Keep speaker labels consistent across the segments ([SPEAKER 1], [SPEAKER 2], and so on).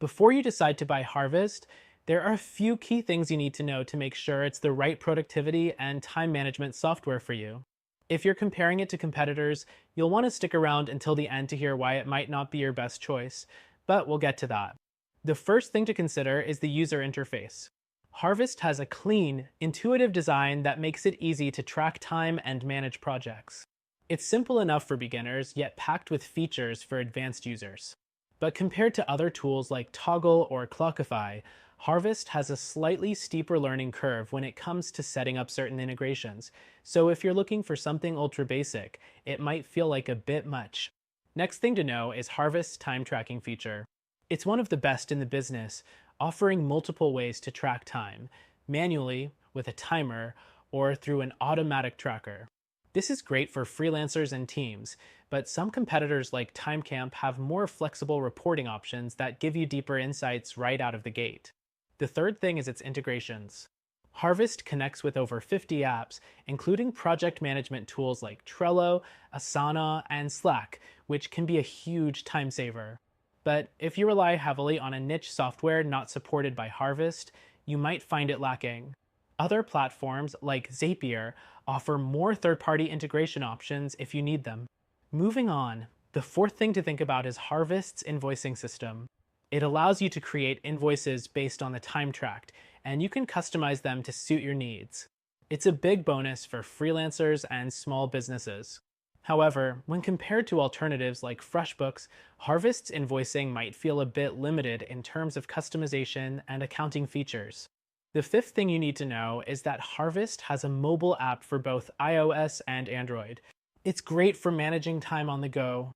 [SPEAKER 1] Before you decide to buy Harvest, there are a few key things you need to know to make sure it's the right productivity and time management software for you. If you're comparing it to competitors, you'll want to stick around until the end to hear why it might not be your best choice, but we'll get to that. The first thing to consider is the user interface. Harvest has a clean, intuitive design that makes it easy to track time and manage projects. It's simple enough for beginners, yet packed with features for advanced users. But compared to other tools like Toggle or Clockify, Harvest has a slightly steeper learning curve when it comes to setting up certain integrations. So if you're looking for something ultra basic, it might feel like a bit much. Next thing to know is Harvest's time tracking feature. It's one of the best in the business, offering multiple ways to track time, manually, with a timer, or through an automatic tracker. This is great for freelancers and teams, but some competitors like Timecamp have more flexible reporting options that give you deeper insights right out of the gate. The third thing is its integrations. Harvest connects with over 50 apps, including project management tools like Trello, Asana, and Slack, which can be a huge time saver. But if you rely heavily on a niche software not supported by Harvest, you might find it lacking. Other platforms like Zapier offer more third-party integration options if you need them. Moving on, the fourth thing to think about is Harvest's invoicing system. It allows you to create invoices based on the time tracked, and you can customize them to suit your needs. It's a big bonus for freelancers and small businesses. However, when compared to alternatives like FreshBooks, Harvest's invoicing might feel a bit limited in terms of customization and accounting features. The fifth thing you need to know is that Harvest has a mobile app for both iOS and Android. It's great for managing time on the go.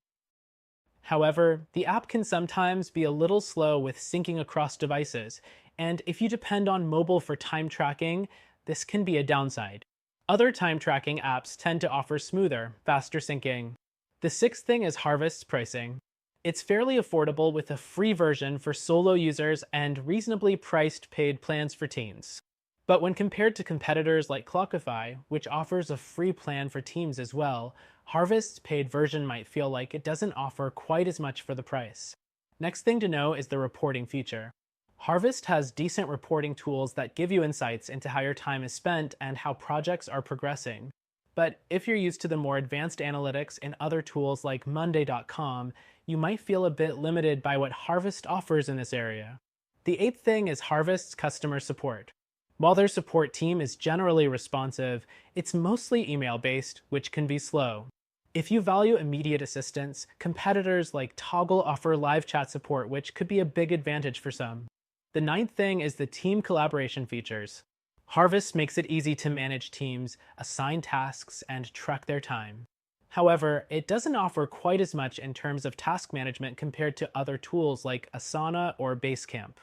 [SPEAKER 1] However, the app can sometimes be a little slow with syncing across devices, and if you depend on mobile for time tracking, this can be a downside. Other time tracking apps tend to offer smoother, faster syncing. The sixth thing is Harvest's pricing. It's fairly affordable with a free version for solo users and reasonably priced paid plans for teens. But when compared to competitors like Clockify, which offers a free plan for teams as well, Harvest's paid version might feel like it doesn't offer quite as much for the price. Next thing to know is the reporting feature. Harvest has decent reporting tools that give you insights into how your time is spent and how projects are progressing. But if you're used to the more advanced analytics in other tools like Monday.com, you might feel a bit limited by what Harvest offers in this area. The eighth thing is Harvest's customer support. While their support team is generally responsive, it's mostly email-based, which can be slow. If you value immediate assistance, competitors like Toggle offer live chat support, which could be a big advantage for some. The ninth thing is the team collaboration features. Harvest makes it easy to manage teams, assign tasks, and track their time. However, it doesn't offer quite as much in terms of task management compared to other tools like Asana or Basecamp.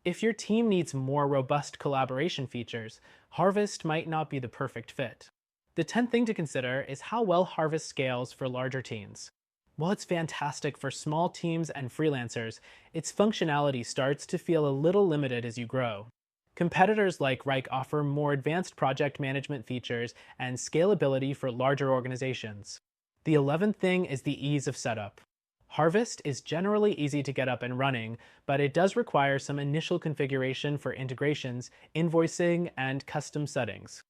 [SPEAKER 1] If your team needs more robust collaboration features, Harvest might not be the perfect fit. The 10th thing to consider is how well Harvest scales for larger teams. While it's fantastic for small teams and freelancers, its functionality starts to feel a little limited as you grow. Competitors like Wrike offer more advanced project management features and scalability for larger organizations. The 11th thing is the ease of setup. Harvest is generally easy to get up and running, but it does require some initial configuration for integrations, invoicing, and custom settings.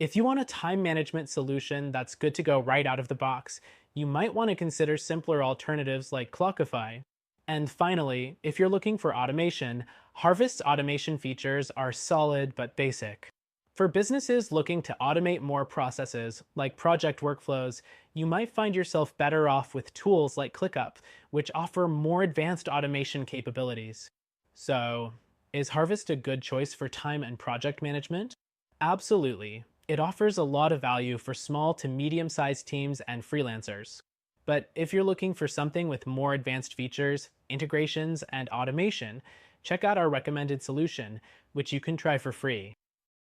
[SPEAKER 1] If you want a time management solution that's good to go right out of the box, you might want to consider simpler alternatives like Clockify. And finally, if you're looking for automation, Harvest's automation features are solid but basic. For businesses looking to automate more processes, like project workflows, you might find yourself better off with tools like ClickUp, which offer more advanced automation capabilities. So, is Harvest a good choice for time and project management? Absolutely. It offers a lot of value for small to medium-sized teams and freelancers. But if you're looking for something with more advanced features, integrations, and automation, check out our recommended solution, which you can try for free.